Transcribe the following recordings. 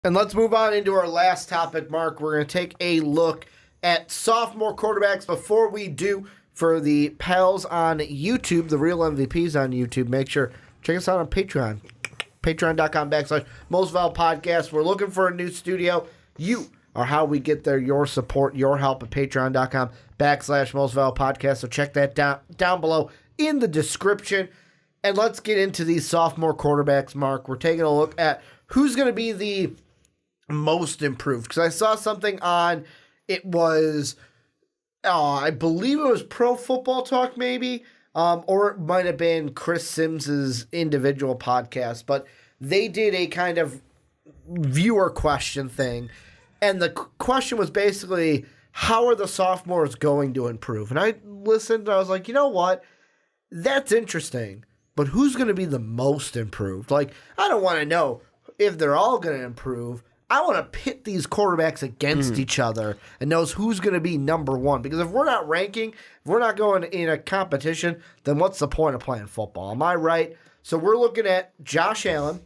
And let's move on into our last topic, Mark. We're going to take a look at sophomore quarterbacks. Before we do, for the pals on YouTube, the real MVPs on YouTube, make sure check us out on Patreon. Patreon.com/Most Valuable Podcast. We're looking for a new studio. You are how we get there. Your support, your help at Patreon.com/Most Valuable Podcast. So check that down below in the description. And let's get into these sophomore quarterbacks, Mark. We're taking a look at who's going to be the most improved. Because I saw something on, it was, I believe it was Pro Football Talk maybe, or it might have been Chris Sims's individual podcast. But they did a kind of viewer question thing. And the question was basically, how are the sophomores going to improve? And I listened, and I was like, you know what? That's interesting. But who's going to be the most improved? Like, I don't want to know if they're all going to improve. I want to pit these quarterbacks against each other and knows who's going to be number one. Because if we're not ranking, if we're not going in a competition, then what's the point of playing football? Am I right? So we're looking at Josh Allen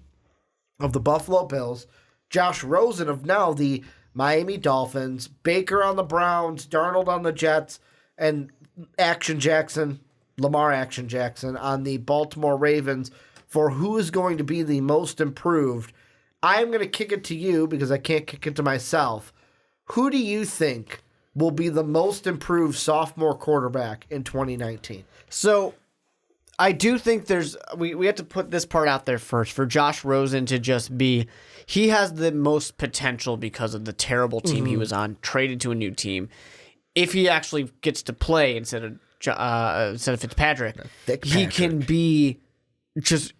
of the Buffalo Bills, Josh Rosen of now the Miami Dolphins, Baker on the Browns, Darnold on the Jets, and Lamar Action Jackson on the Baltimore Ravens for who is going to be the most improved. I'm going to kick it to you because I can't kick it to myself. Who do you think will be the most improved sophomore quarterback in 2019? So I do think we have to put this part out there first for Josh Rosen to just be, he has the most potential because of the terrible team he was on, traded to a new team. If he actually gets to play instead of Fitzpatrick, he can be just,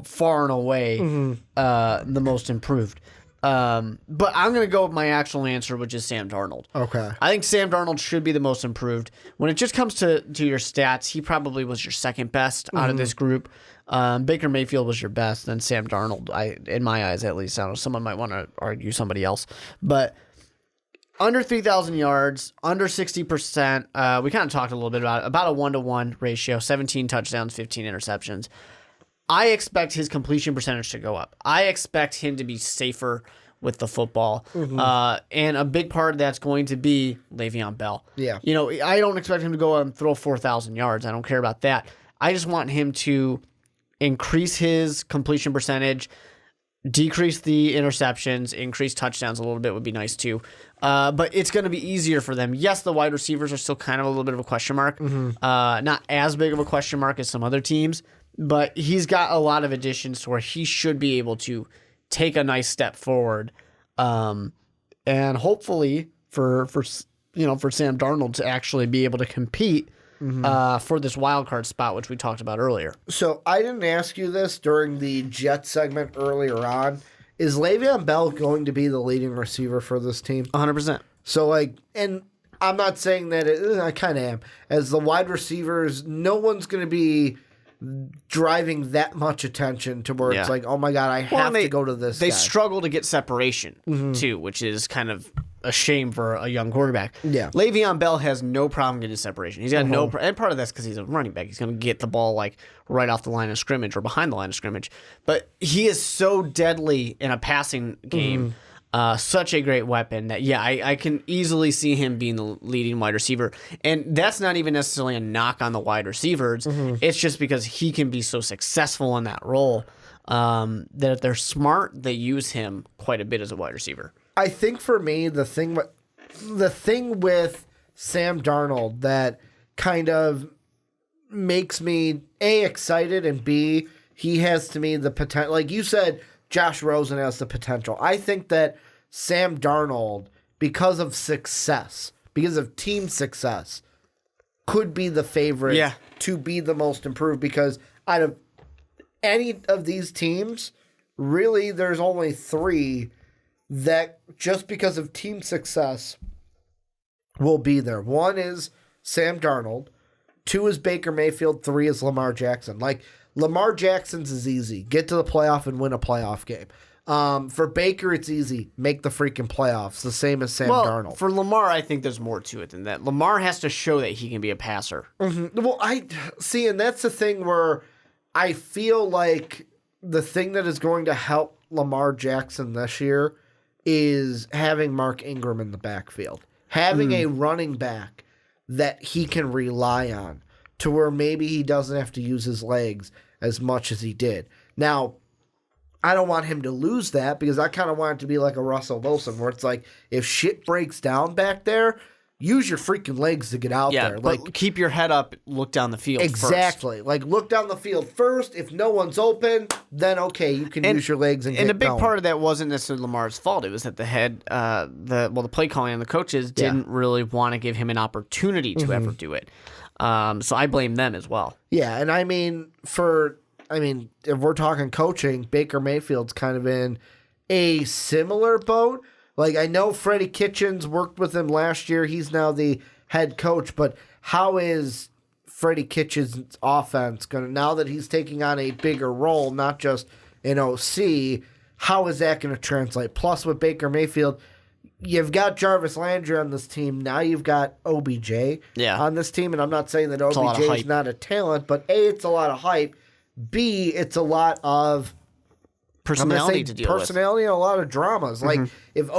far and away the most improved. But I'm going to go with my actual answer, which is Sam Darnold. Okay. I think Sam Darnold should be the most improved. When it just comes to your stats, he probably was your second best out of this group. Baker Mayfield was your best, then Sam Darnold, in my eyes at least. I don't know, someone might want to argue somebody else. But under 3,000 yards, under 60%. We kind of talked a little bit about a 1-to-1 ratio, 17 touchdowns, 15 interceptions. I expect his completion percentage to go up. I expect him to be safer with the football. And a big part of that's going to be Le'Veon Bell. Yeah. I don't expect him to go out and throw 4,000 yards. I don't care about that. I just want him to increase his completion percentage, decrease the interceptions, increase touchdowns a little bit would be nice too. But it's going to be easier for them. Yes, the wide receivers are still kind of a little bit of a question mark. Not as big of a question mark as some other teams, but he's got a lot of additions to where he should be able to take a nice step forward. And hopefully for Sam Darnold to actually be able to compete for this wild card spot, which we talked about earlier. So I didn't ask you this during the Jet segment earlier on. Is Le'Veon Bell going to be the leading receiver for this team? 100%. So, and I'm not saying that I kind of am. As the wide receivers, no one's going to be driving that much attention to where it's like, oh my God, I have to go to this They guy. struggle to get separation, too, which is kind of a shame for a young quarterback. Yeah. Le'Veon Bell has no problem getting separation. He's got and part of that's because he's a running back. He's going to get the ball right off the line of scrimmage or behind the line of scrimmage. But he is so deadly in a passing game. Such a great weapon that, I can easily see him being the leading wide receiver. And that's not even necessarily a knock on the wide receivers. It's just because he can be so successful in that role that if they're smart, they use him quite a bit as a wide receiver. I think for me, the thing with Sam Darnold that kind of makes me, A, excited, and B, he has to me the potential. Like you said, Josh Rosen has the potential. I think that Sam Darnold, because of success, because of team success, could be the favorite to be the most improved, because out of any of these teams, really there's only three that just because of team success will be there. One is Sam Darnold, two is Baker Mayfield, three is Lamar Jackson. Like, Lamar Jackson's is easy. Get to the playoff and win a playoff game. For Baker, it's easy. Make the freaking playoffs. The same as Sam Darnold. For Lamar, I think there's more to it than that. Lamar has to show that he can be a passer. Well, I see, and that's the thing where I feel like the thing that is going to help Lamar Jackson this year is having Mark Ingram in the backfield. Having a running back that he can rely on to where maybe he doesn't have to use his legs as much as he did. Now, I don't want him to lose that because I kind of want it to be like a Russell Wilson where it's like if shit breaks down back there, use your freaking legs to get out there. But Like, keep your head up, look down the field exactly. first. Like, look down the field first. If no one's open, then okay, you can use your legs and get And a big going. part of that wasn't necessarily Lamar's fault. It was that the play calling and the coaches didn't really want to give him an opportunity to ever do it. So I blame them as well. Yeah, and I mean, if we're talking coaching, Baker Mayfield's kind of in a similar boat. Like, I know Freddie Kitchens worked with him last year. He's now the head coach, but how is Freddie Kitchens' offense going to, now that he's taking on a bigger role, not just an OC, how is that going to translate? Plus, with Baker Mayfield, you've got Jarvis Landry on this team. Now you've got OBJ on this team, and I'm not saying that OBJ is not a talent, but A, it's a lot of hype. B, it's a lot of personality to deal with. Personality and a lot of dramas. Like, if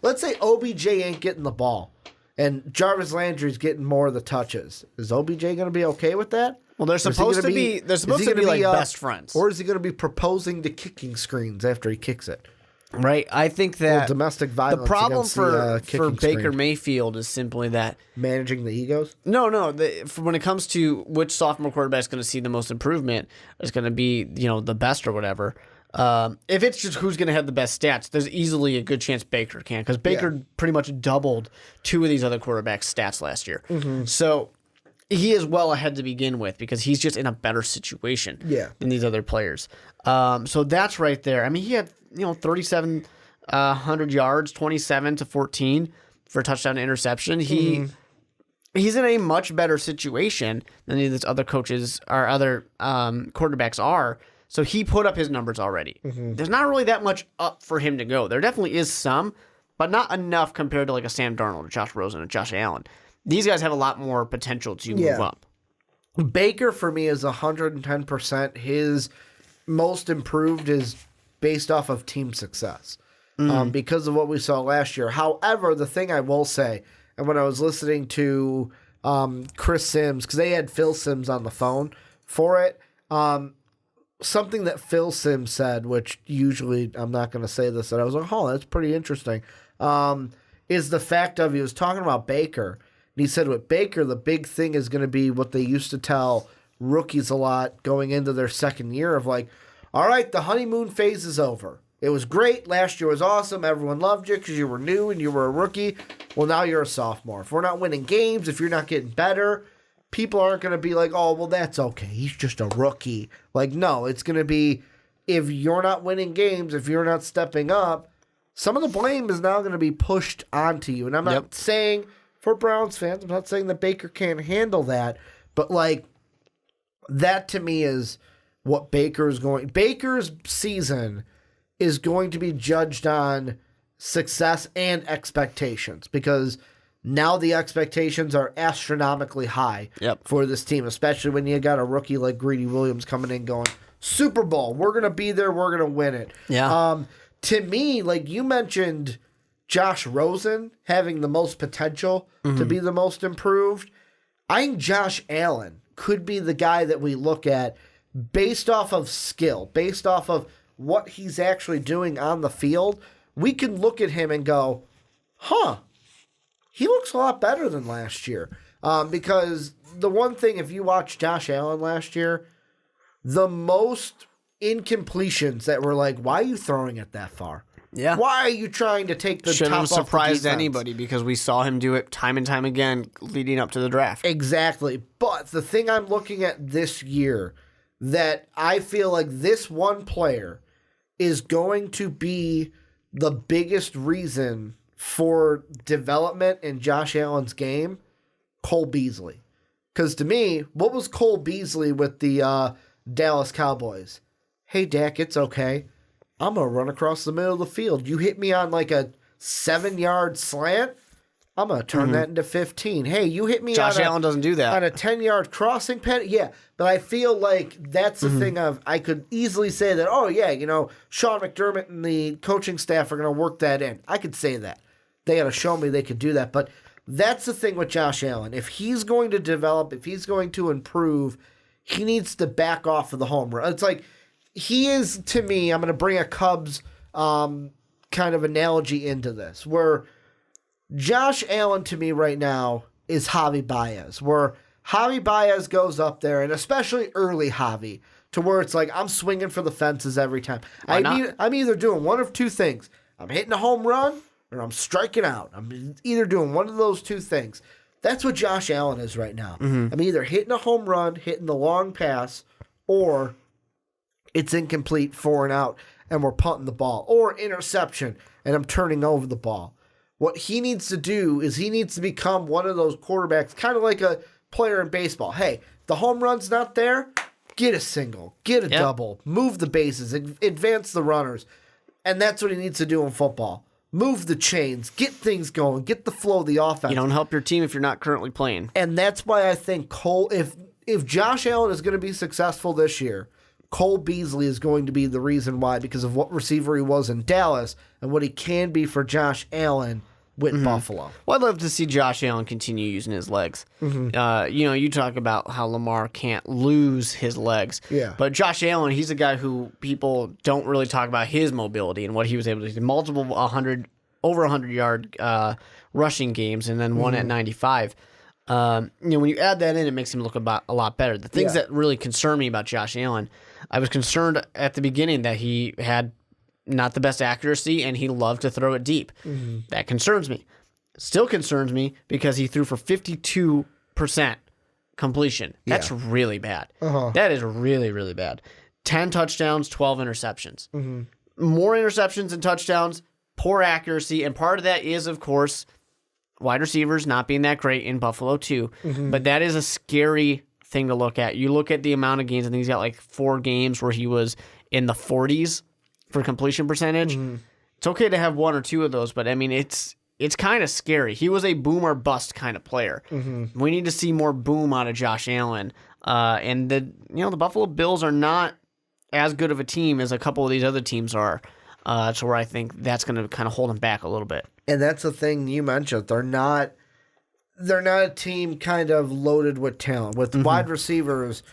let's say OBJ ain't getting the ball and Jarvis Landry's getting more of the touches, is OBJ going to be okay with that? Well, they're supposed to be like best friends. Or is he going to be proposing to kicking screens after he kicks it? Right. I think that domestic violence. The problem for Baker screen. Mayfield is simply that managing the egos. No. When it comes to which sophomore quarterback is going to see the most improvement, is going to be the best or whatever. If it's just who's going to have the best stats, there's easily a good chance Baker can, because Baker pretty much doubled two of these other quarterbacks' stats last year. So he is well ahead to begin with because he's just in a better situation than these other players. So that's right there. I mean, he had 3,700 yards, 27 to 14 for a touchdown and interception. He's in a much better situation than these other coaches or other quarterbacks are. So he put up his numbers already. There's not really that much up for him to go. There definitely is some, but not enough compared to like a Sam Darnold or Josh Rosen or Josh Allen. These guys have a lot more potential to move up. Baker, for me, is 110%. His most improved is based off of team success because of what we saw last year. However, the thing I will say, and when I was listening to Chris Sims, because they had Phil Sims on the phone for it, something that Phil Sims said, which usually I'm not going to say this, and I was like, oh, that's pretty interesting, is the fact of he was talking about Baker. And he said with Baker, the big thing is going to be what they used to tell rookies a lot going into their second year of like, all right, the honeymoon phase is over. It was great. Last year was awesome. Everyone loved you because you were new and you were a rookie. Well, now you're a sophomore. If we're not winning games, if you're not getting better, people aren't going to be like, oh, well, that's okay. He's just a rookie. Like, no, it's going to be if you're not winning games, if you're not stepping up, some of the blame is now going to be pushed onto you. And I'm not saying for Browns fans, I'm not saying that Baker can't handle that, but like that to me is what Baker's season is going to be judged on success and expectations because now the expectations are astronomically high for this team, especially when you got a rookie like Greedy Williams coming in going, Super Bowl, we're going to be there, we're going to win it. To me, like you mentioned Josh Rosen having the most potential to be the most improved, I think Josh Allen could be the guy that we look at based off of skill, based off of what he's actually doing on the field. We can look at him and go, he looks a lot better than last year. Because the one thing, if you watch Josh Allen last year, the most incompletions that were like, why are you throwing it that far? Yeah. Why are you trying to take the Shouldn't top have off surprised the defense? anybody because we saw him do it time and time again leading up to the draft. Exactly. But the thing I'm looking at this year that I feel like this one player is going to be the biggest reason for development in Josh Allen's game, Cole Beasley. Because to me, what was Cole Beasley with the Dallas Cowboys? Hey, Dak, it's okay. I'm going to run across the middle of the field. You hit me on like a 7-yard slant, I'm going to turn that into 15. Hey, you hit me Josh Allen doesn't do that. On a 10-yard crossing pen. Yeah, but I feel like that's the thing of I could easily say that, oh, yeah, Sean McDermott and the coaching staff are going to work that in. I could say that. They got to show me they could do that. But that's the thing with Josh Allen. If he's going to develop, if he's going to improve, he needs to back off of the home run. It's like he is, to me, I'm going to bring a Cubs kind of analogy into this, where Josh Allen to me right now is Javi Baez, where Javi Baez goes up there, and especially early Javi, to where it's like I'm swinging for the fences every time. I'm either doing one of two things. I'm hitting a home run or I'm striking out. I'm either doing one of those two things. That's what Josh Allen is right now. I'm either hitting a home run, hitting the long pass, or it's incomplete, 4 and out, and we're punting the ball, or interception, and I'm turning over the ball. What he needs to do is he needs to become one of those quarterbacks, kind of like a player in baseball. Hey, the home run's not there, get a single, get a double, move the bases, advance the runners. And that's what he needs to do in football. Move the chains, get things going, get the flow of the offense. You don't help your team if you're not currently playing. And that's why I think if Josh Allen is going to be successful this year, Cole Beasley is going to be the reason why, because of what receiver he was in Dallas and what he can be for Josh Allen with Buffalo. Well, I'd love to see Josh Allen continue using his legs. You talk about how Lamar can't lose his legs. Yeah. But Josh Allen, he's a guy who people don't really talk about his mobility and what he was able to do. Multiple over 100-yard rushing games, and then one at 95. When you add that in, it makes him look a lot better. The things that really concern me about Josh Allen, I was concerned at the beginning that he had not the best accuracy and he loved to throw it deep. That concerns me. Still concerns me because he threw for 52% completion. That's really bad. That is really, really bad. 10 touchdowns, 12 interceptions. More interceptions than touchdowns, poor accuracy, and part of that is, of course, wide receivers not being that great in Buffalo too. But that is a scary thing to look at. You look at the amount of games, I think he's got like 4 games where he was in the 40s for completion percentage. It's okay to have 1 or 2 of those, but I mean, it's kind of scary. He was a boom or bust kind of player. We need to see more boom out of Josh Allen. And the Buffalo Bills are not as good of a team as a couple of these other teams are. To where I think that's going to kind of hold him back a little bit. And that's the thing you mentioned. They're not a team kind of loaded with talent. With wide receivers,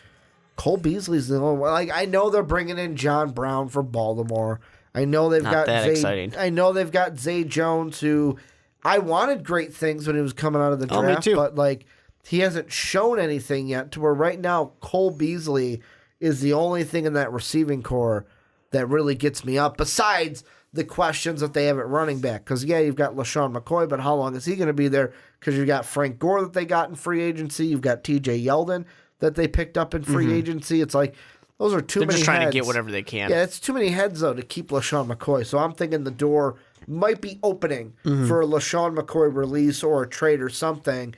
Cole Beasley's the only one. Like, I know they're bringing in John Brown for Baltimore. I know they've got exciting. I know they've got Zay Jones, who I wanted great things when he was coming out of the draft, me too. but like he hasn't shown anything yet. To where right now Cole Beasley is the only thing in that receiving core that really gets me up, besides the questions that they have at running back. Because, you've got LeSean McCoy, but how long is he going to be there? Because you've got Frank Gore that they got in free agency. You've got TJ Yeldon that they picked up in free agency. It's like, those are too many heads. They're just trying to get whatever they can. Yeah, it's too many heads, though, to keep LeSean McCoy. So I'm thinking the door might be opening for a LeSean McCoy release or a trade or something.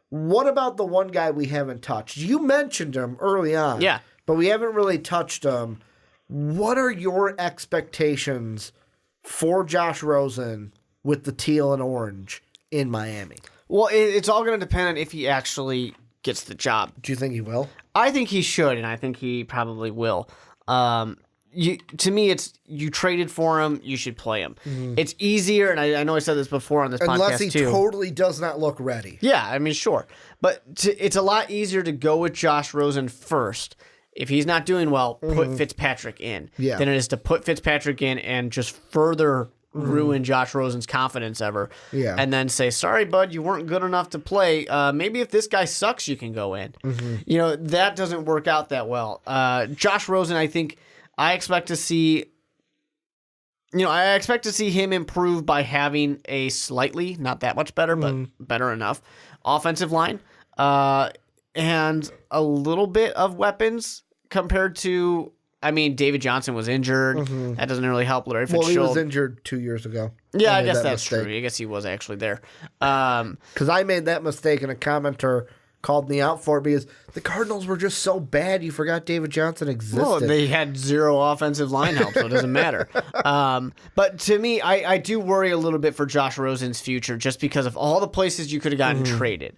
What about the one guy we haven't touched? You mentioned him early on. Yeah. But we haven't really touched him. What are your expectations for Josh Rosen with the teal and orange in Miami? Well, it's all going to depend on if he actually gets the job. Do you think he will? I think he should, and I think he probably will. To me, it's you traded for him, you should play him. It's easier, and I know I said this before on this podcast Unless he too. totally does not look ready. Yeah, I mean, sure. But it's a lot easier to go with Josh Rosen first. If he's not doing well, put Fitzpatrick in. Yeah. Than it is to put Fitzpatrick in and just further ruin Josh Rosen's confidence ever. Yeah. And then say, sorry, bud, you weren't good enough to play. Maybe if this guy sucks, you can go in. That doesn't work out that well. Josh Rosen, I expect to see him improve by having a slightly, not that much better, but better enough, offensive line. And a little bit of weapons compared to, David Johnson was injured. That doesn't really help. Larry Fitzgerald. Well, he was injured 2 years ago. Yeah, I guess that's true. I guess he was actually there. Because I made that mistake, and a commenter called me out for it because the Cardinals were just so bad. You forgot David Johnson existed. Well, they had zero offensive line help, so it doesn't matter. But to me, I do worry a little bit for Josh Rosen's future just because of all the places you could have gotten traded.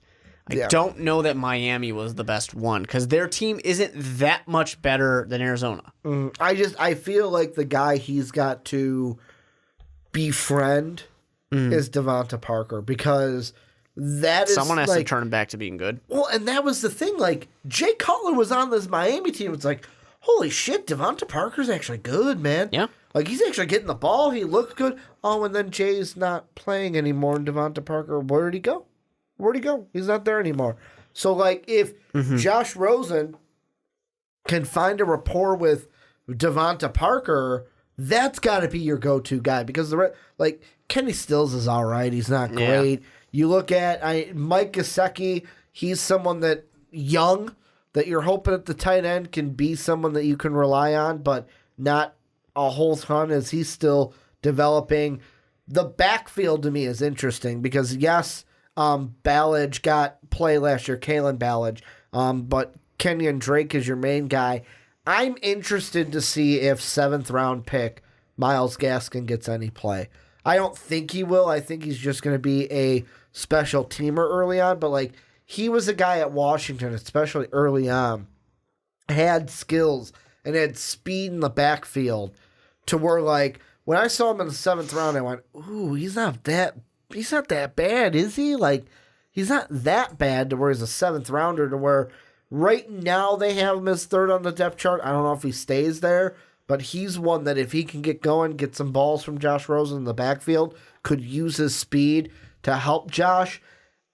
I don't know that Miami was the best one because their team isn't that much better than Arizona. I feel like the guy he's got to befriend is Devonta Parker because that Someone is has to turn him back to being good. Well, and that was the thing. Like, Jay Cutler was on this Miami team. It's like, holy shit, Devonta Parker's actually good, man. Yeah. Like, he's actually getting the ball. He looked good. Oh, and then Jay's not playing anymore, and Devonta Parker, where did he go? Where'd he go? He's not there anymore. So, like, if Josh Rosen can find a rapport with Devonta Parker, that's got to be your go-to guy because Kenny Stills is all right. He's not great. Yeah. You look at Mike Gesicki. He's someone that you're hoping at the tight end can be someone that you can rely on, but not a whole ton as he's still developing. The backfield to me is interesting because yes. Ballage got play last year, Kalen Ballage, but Kenyon Drake is your main guy. I'm interested to see if 7th round pick Myles Gaskin gets any play. I don't think he will. I think he's just going to be a special teamer early on, but like he was a guy at Washington, especially early on, had skills and had speed in the backfield to where like when I saw him in the 7th round, I went, ooh, he's not that bad, is he? Like, he's not that bad to where he's a 7th rounder to where right now they have him as 3rd on the depth chart. I don't know if he stays there, but he's one that if he can get going, get some balls from Josh Rosen in the backfield, could use his speed to help Josh.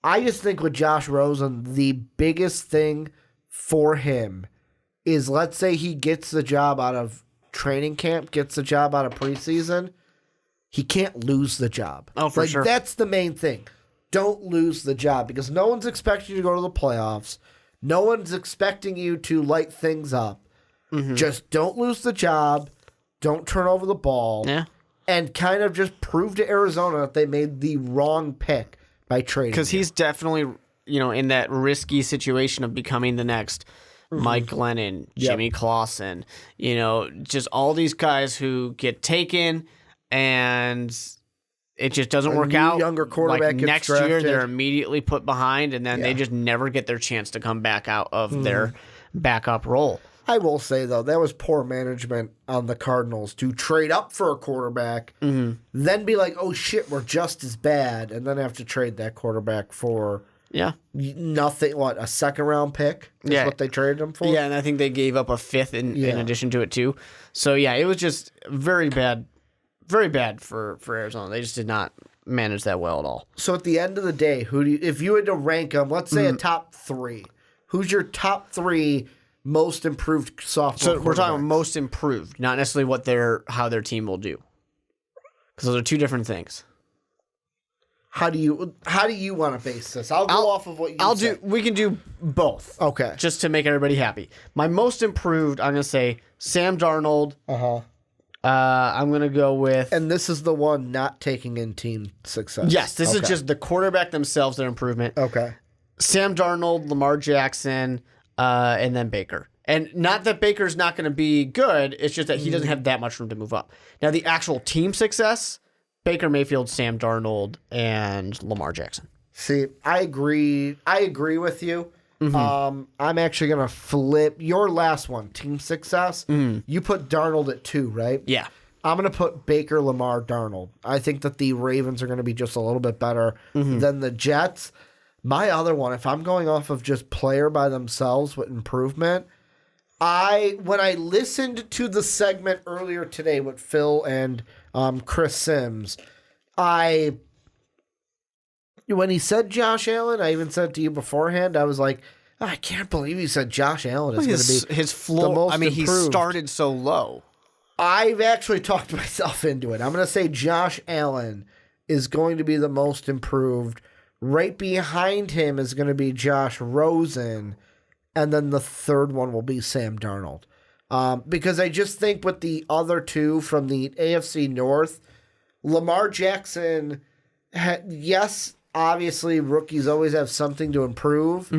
I just think with Josh Rosen, the biggest thing for him is let's say he gets the job out of training camp, gets the job out of preseason, he can't lose the job. Oh, for sure. That's the main thing. Don't lose the job because no one's expecting you to go to the playoffs. No one's expecting you to light things up. Just don't lose the job. Don't turn over the ball. Yeah. And kind of just prove to Arizona that they made the wrong pick by trading. Because he's definitely, in that risky situation of becoming the next Mike Glennon, Jimmy Clausen, just all these guys who get taken and it just doesn't work out. Younger quarterback like next drafted. year, they're immediately put behind, and then they just never get their chance to come back out of their backup role. I will say, though, that was poor management on the Cardinals to trade up for a quarterback, then be like, oh, shit, we're just as bad, and then have to trade that quarterback for nothing. What, a 2nd-round pick is what they traded him for? Yeah, and I think they gave up a 5th in addition to it, too. So, yeah, it was just very bad for Arizona. They just did not manage that well at all. So at the end of the day, if you had to rank them, let's say a top 3, who's your top 3 most improved sophomore? So we're talking most improved, not necessarily how their team will do, because those are two different things. How do you want to base this? I'll go off of what you said. We can do both. Okay, just to make everybody happy. My most improved, I'm gonna say Sam Darnold. I'm going to go with... And this is the one not taking in team success. Yes, this is just the quarterback themselves, their improvement. Okay. Sam Darnold, Lamar Jackson, and then Baker. And not that Baker's not going to be good, it's just that he doesn't have that much room to move up. Now, the actual team success, Baker Mayfield, Sam Darnold, and Lamar Jackson. See, I agree with you. I'm actually going to flip your last one, team success. You put Darnold at 2, right? Yeah. I'm going to put Baker, Lamar, Darnold. I think that the Ravens are going to be just a little bit better than the Jets. My other one, if I'm going off of just player by themselves with improvement, when I listened to the segment earlier today with Phil and Chris Sims, when he said Josh Allen, I even said to you beforehand, I was like, I can't believe he said Josh Allen is going to be his floor. The most improved. He started so low. I've actually talked myself into it. I'm going to say Josh Allen is going to be the most improved. Right behind him is going to be Josh Rosen, and then the third one will be Sam Darnold. Because I just think with the other two from the AFC North, Lamar Jackson, yes, obviously rookies always have something to improve,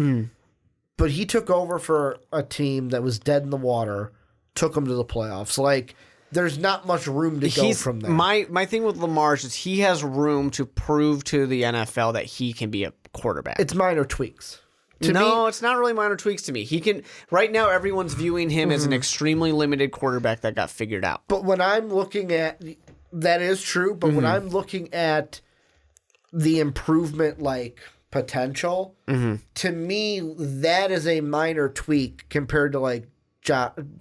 but he took over for a team that was dead in the water, took them to the playoffs. Like, there's not much room to go from there. My thing with Lamar is he has room to prove to the NFL that he can be a quarterback. It's minor tweaks. No, it's not really minor tweaks to me. He can. Right now, everyone's viewing him as an extremely limited quarterback that got figured out. But when I'm looking at that is true. But when I'm looking at the improvement, like potential, to me that is a minor tweak compared to like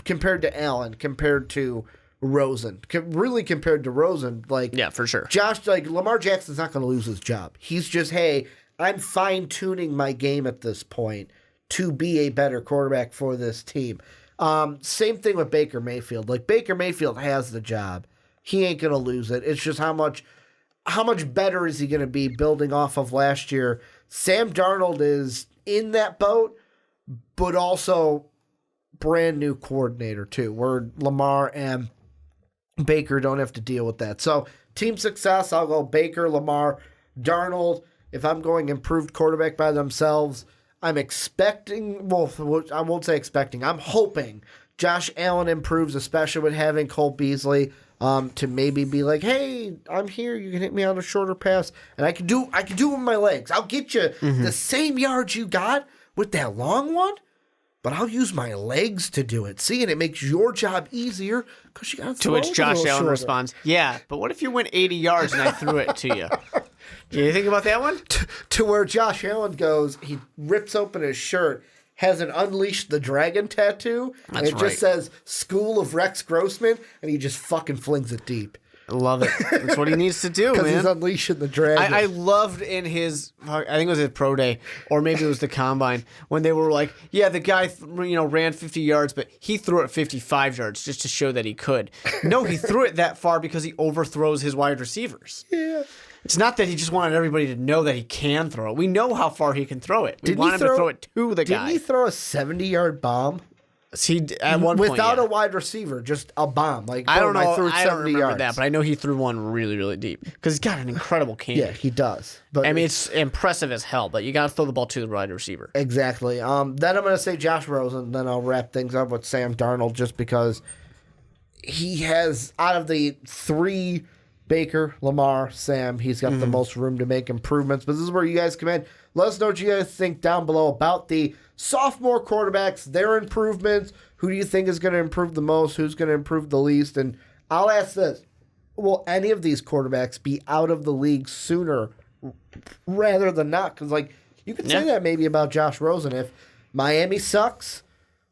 compared to Allen, compared to Rosen, really compared to Rosen. Like, yeah, for sure. Lamar Jackson's not going to lose his job. He's just, hey, I'm fine-tuning my game at this point to be a better quarterback for this team. Same thing with Baker Mayfield. Like, Baker Mayfield has the job. He ain't going to lose it. It's just how much better is he going to be building off of last year. Sam Darnold is in that boat, but also brand new coordinator too, where Lamar and Baker don't have to deal with that. So team success, I'll go Baker, Lamar, Darnold. If I'm going improved quarterback by themselves, I'm expecting, well, I won't say expecting, I'm hoping Josh Allen improves, especially with having Cole Beasley, to maybe be like, hey, I'm here, you can hit me on a shorter pass, and I can do it with my legs. I'll get you the same yards you got with that long one, but I'll use my legs to do it. See, and it makes your job easier because you got to To which Josh Allen responds, yeah, but what if you went 80 yards and I threw it to you? Do you think about that one? To where Josh Allen goes, he rips open his shirt, has an Unleash the Dragon tattoo, and it just says School of Rex Grossman, and he just fucking flings it deep. I love it. That's what he needs to do, man. Because he's unleashing the dragon. I loved in his, I think it was his pro day, or maybe it was the combine, when they were like, yeah, the guy ran 50 yards, but he threw it 55 yards just to show that he could. No, he threw it that far because he overthrows his wide receivers. Yeah. It's not that he just wanted everybody to know that he can throw it. We know how far he can throw it. We want him to throw it to the guy. Didn't he throw a 70-yard bomb? He at one point, without a wide receiver, just a bomb. Like, I don't know. I threw it 70 don't remember yards. that, but I know he threw one really, really deep because he's got an incredible cannon. Yeah, he does. But I mean, it's impressive as hell, but you got to throw the ball to the wide receiver. Exactly. Then I'm going to say Josh Rosen. Then I'll wrap things up with Sam Darnold, just because he has, out of the three, Baker, Lamar, Sam, he's got the most room to make improvements. But this is where you guys come in. Let us know what you guys think down below about the sophomore quarterbacks, their improvements. Who do you think is going to improve the most? Who's going to improve the least? And I'll ask this. Will any of these quarterbacks be out of the league sooner rather than not? Because, like, you could say that maybe about Josh Rosen. If Miami sucks,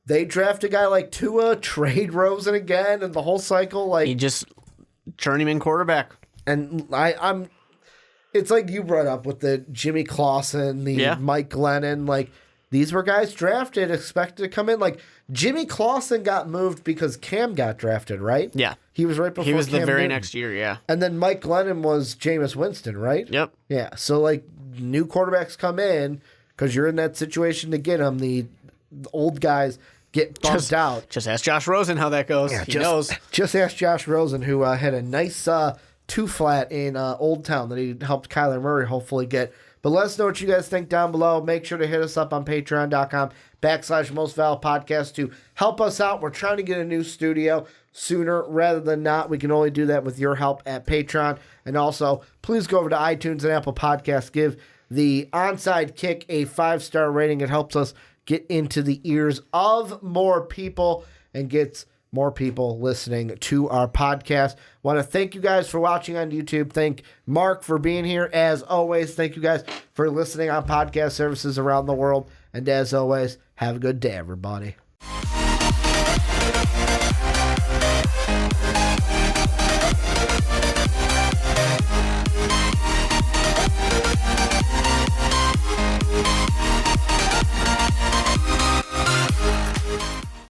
they draft a guy like Tua, trade Rosen again, and the whole cycle. Like, He just journeyman quarterback. And I'm it's like you brought up with the Jimmy Clausen, the Mike Glennon. Like, these were guys drafted, expected to come in. Like, Jimmy Clausen got moved because Cam got drafted, right? Yeah. He was right before He was Cam the very Newton. next year, yeah. And then Mike Glennon was Jameis Winston, right? Yep. Yeah. So, like, new quarterbacks come in because you're in that situation to get them. The old guys get bumped out. Just ask Josh Rosen how that goes. Yeah, he knows. Just ask Josh Rosen, who had a nice two-flat in Old Town that he helped Kyler Murray hopefully get. But let us know what you guys think down below. Make sure to hit us up on patreon.com/mostvaluedpodcast to help us out. We're trying to get a new studio sooner rather than not. We can only do that with your help at Patreon. And also, please go over to iTunes and Apple Podcasts. Give the Onside Kick a 5-star rating. It helps us get into the ears of more people and gets more people listening to our podcast. Want to thank you guys for watching on YouTube. Thank Mark for being here. As always, thank you guys for listening on podcast services around the world. And as always, have a good day, everybody.